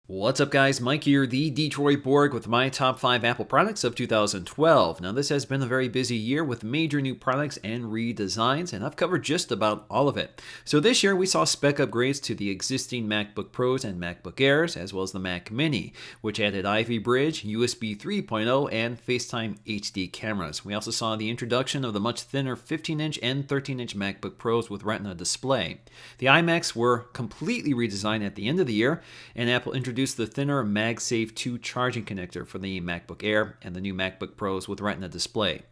What's up guys, Mike here, the Detroit Borg with my top 5 Apple products of 2012. Now this has been a very busy year with major new products and redesigns, and I've covered just about all of it. So this year we saw spec upgrades to the existing MacBook Pros and MacBook Airs, as well as the Mac Mini, which added Ivy Bridge, USB 3.0, and FaceTime HD cameras. We also saw the introduction of the much thinner 15-inch and 13-inch MacBook Pros with Retina display. The iMacs were completely redesigned at the end of the year, and Apple introduced the thinner MagSafe 2 charging connector for the MacBook Air and the new MacBook Pros with Retina display.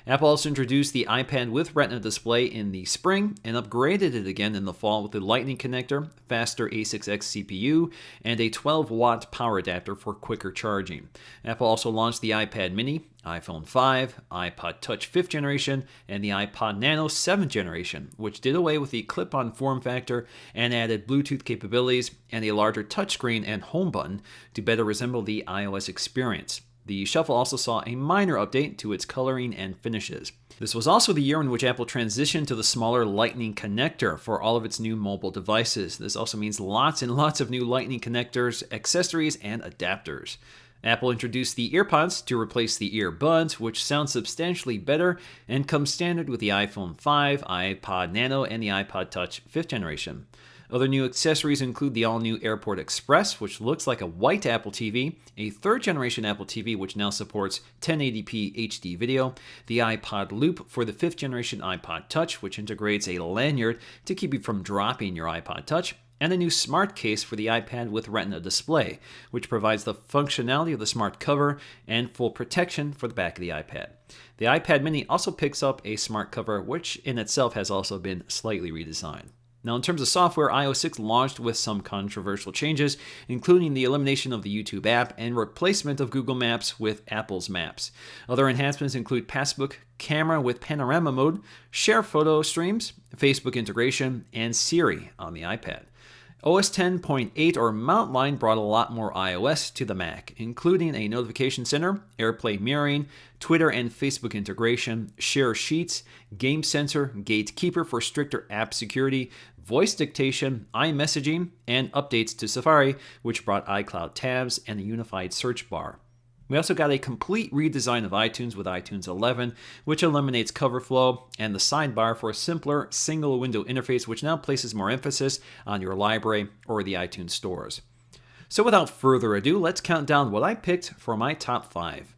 Apple also introduced the iPad with Retina display in the spring and upgraded it again in the fall with the Lightning connector, faster A6X CPU, and a 12-watt power adapter for quicker charging. Apple also launched the iPad Mini, iPhone 5, iPod Touch 5th generation, and the iPod Nano 7th generation, which did away with the clip-on form factor and added Bluetooth capabilities and a larger touchscreen and home button to better resemble the iOS experience. The Shuffle also saw a minor update to its coloring and finishes. This was also the year in which Apple transitioned to the smaller Lightning connector for all of its new mobile devices. This also means lots and lots of new Lightning connectors, accessories, and adapters. Apple introduced the EarPods to replace the earbuds, which sound substantially better and come standard with the iPhone 5, iPod Nano, and the iPod Touch 5th generation. Other new accessories include the all-new AirPort Express, which looks like a white Apple TV, a third-generation Apple TV which now supports 1080p HD video, the iPod Loop for the 5th-generation iPod Touch, which integrates a lanyard to keep you from dropping your iPod Touch, and a new smart case for the iPad with Retina display, which provides the functionality of the smart cover and full protection for the back of the iPad. The iPad Mini also picks up a smart cover, which in itself has also been slightly redesigned. Now, in terms of software, iOS 6 launched with some controversial changes, including the elimination of the YouTube app and replacement of Google Maps with Apple's Maps. Other enhancements include Passbook camera with panorama mode, share photo streams, Facebook integration, and Siri on the iPad. OS 10.8 or Mount Line brought a lot more iOS to the Mac, including a notification center, AirPlay mirroring, Twitter and Facebook integration, Share Sheets, Game Sensor, Gatekeeper for stricter app security, voice dictation, iMessaging, and updates to Safari, which brought iCloud tabs and a unified search bar. We also got a complete redesign of iTunes with iTunes 11, which eliminates cover flow and the sidebar for a simpler single-window interface, which now places more emphasis on your library or the iTunes stores. So without further ado, let's count down what I picked for my top 5.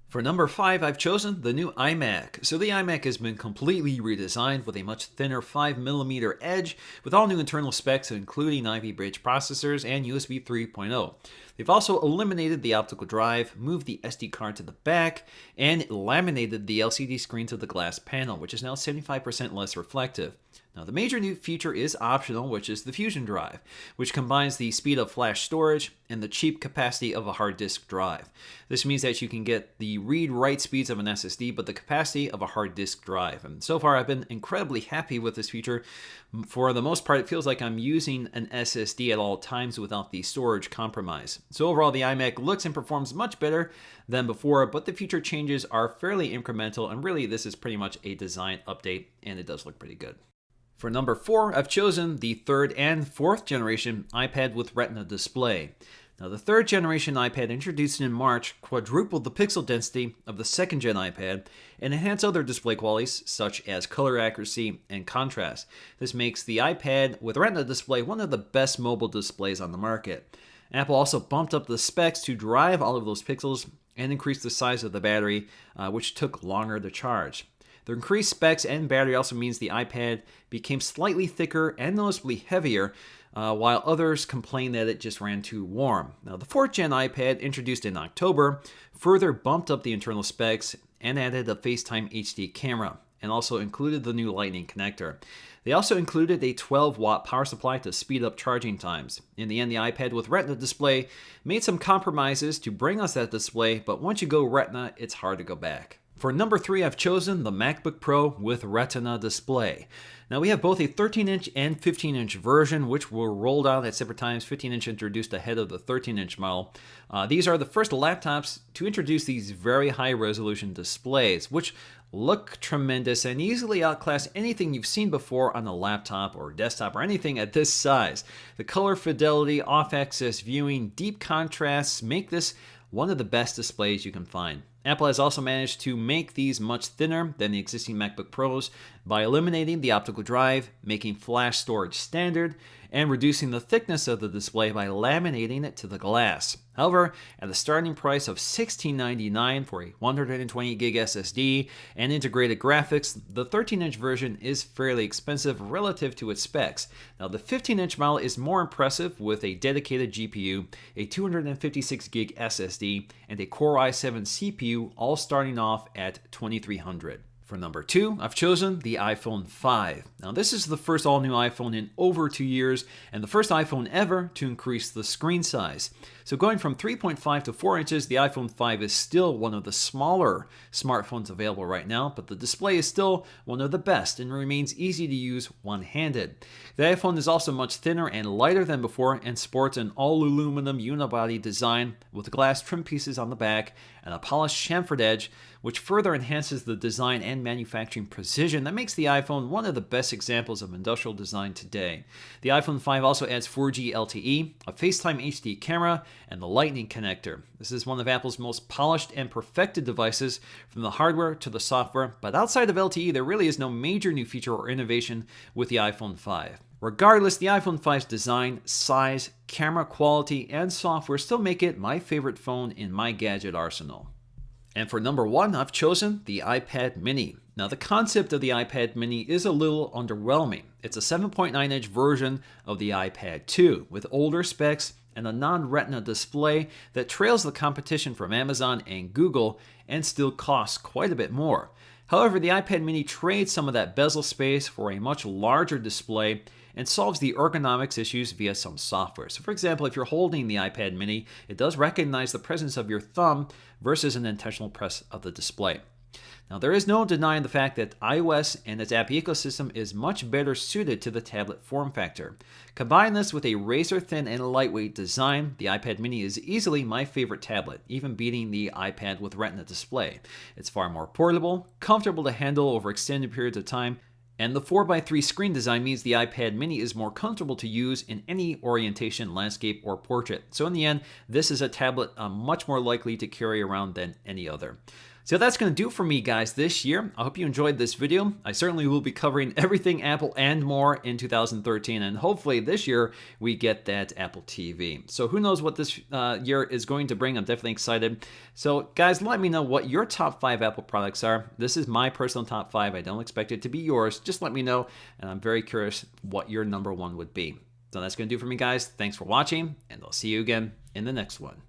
For number 5, I've chosen the new iMac. So the iMac has been completely redesigned with a much thinner 5mm edge with all new internal specs including Ivy Bridge processors and USB 3.0. They've also eliminated the optical drive, moved the SD card to the back, and laminated the LCD screen to the glass panel, which is now 75% less reflective. Now, the major new feature is optional, which is the Fusion drive, which combines the speed of flash storage and the cheap capacity of a hard disk drive. This means that you can get the read-write speeds of an SSD, but the capacity of a hard disk drive. And so far, I've been incredibly happy with this feature. For the most part, it feels like I'm using an SSD at all times without the storage compromise. So overall, the iMac looks and performs much better than before, but the future changes are fairly incremental, and really this is pretty much a design update, and it does look pretty good. For number 4, I've chosen the 3rd and 4th generation iPad with Retina display. Now, the 3rd generation iPad introduced in March quadrupled the pixel density of the 2nd gen iPad and enhanced other display qualities such as color accuracy and contrast. This makes the iPad with Retina display one of the best mobile displays on the market. Apple also bumped up the specs to drive all of those pixels and increased the size of the battery, which took longer to charge. The increased specs and battery also means the iPad became slightly thicker and noticeably heavier, while others complained that it just ran too warm. Now, the 4th gen iPad, introduced in October, further bumped up the internal specs and added a FaceTime HD camera, and also included the new Lightning connector. They also included a 12-watt power supply to speed up charging times. In the end, the iPad with Retina display made some compromises to bring us that display, but once you go Retina, it's hard to go back. For number 3, I've chosen the MacBook Pro with Retina display. Now we have both a 13-inch and 15-inch version, which were rolled out at separate times. 15-inch introduced ahead of the 13-inch model. These are the first laptops to introduce these very high-resolution displays, which look tremendous and easily outclass anything you've seen before on a laptop or desktop or anything at this size. The color fidelity, off-axis viewing, deep contrasts make this one of the best displays you can find. Apple has also managed to make these much thinner than the existing MacBook Pros by eliminating the optical drive, making flash storage standard, and reducing the thickness of the display by laminating it to the glass. However, at a starting price of $1699 for a 120 gig SSD and integrated graphics, the 13-inch version is fairly expensive relative to its specs. Now, the 15-inch model is more impressive with a dedicated GPU, a 256 gig SSD, and a Core i7 CPU, all starting off at $2300. For number 2, I've chosen the iPhone 5. Now, this is the first all-new iPhone in over 2 years, and the first iPhone ever to increase the screen size. So going from 3.5 to 4 inches, the iPhone 5 is still one of the smaller smartphones available right now, but the display is still one of the best and remains easy to use one-handed. The iPhone is also much thinner and lighter than before and sports an all-aluminum unibody design with glass trim pieces on the back and a polished chamfered edge, which further enhances the design and manufacturing precision that makes the iPhone one of the best examples of industrial design today. The iPhone 5 also adds 4G LTE, a FaceTime HD camera, and the Lightning connector. This is one of Apple's most polished and perfected devices from the hardware to the software, but outside of LTE, there really is no major new feature or innovation with the iPhone 5. Regardless, the iPhone 5's design, size, camera quality, and software still make it my favorite phone in my gadget arsenal. And for number 1, I've chosen the iPad mini. Now, the concept of the iPad mini is a little underwhelming. It's a 7.9-inch version of the iPad 2 with older specs and a non-retina display that trails the competition from Amazon and Google and still costs quite a bit more. However, the iPad mini trades some of that bezel space for a much larger display and solves the ergonomics issues via some software. So for example, if you're holding the iPad mini, it does recognize the presence of your thumb versus an intentional press of the display. Now, there is no denying the fact that iOS and its app ecosystem is much better suited to the tablet form factor. Combine this with a razor-thin and lightweight design, the iPad mini is easily my favorite tablet, even beating the iPad with Retina display. It's far more portable, comfortable to handle over extended periods of time, and the 4x3 screen design means the iPad mini is more comfortable to use in any orientation, landscape, or portrait. So in the end, this is a tablet I'm much more likely to carry around than any other. So that's going to do it for me, guys, this year. I hope you enjoyed this video. I certainly will be covering everything Apple and more in 2013, and hopefully this year we get that Apple TV. So who knows what this year is going to bring. I'm definitely excited. So guys, let me know what your top 5 Apple products are. This is my personal top 5. I don't expect it to be yours. Just let me know, and I'm very curious what your number 1 would be. So that's going to do it for me, guys. Thanks for watching, and I'll see you again in the next one.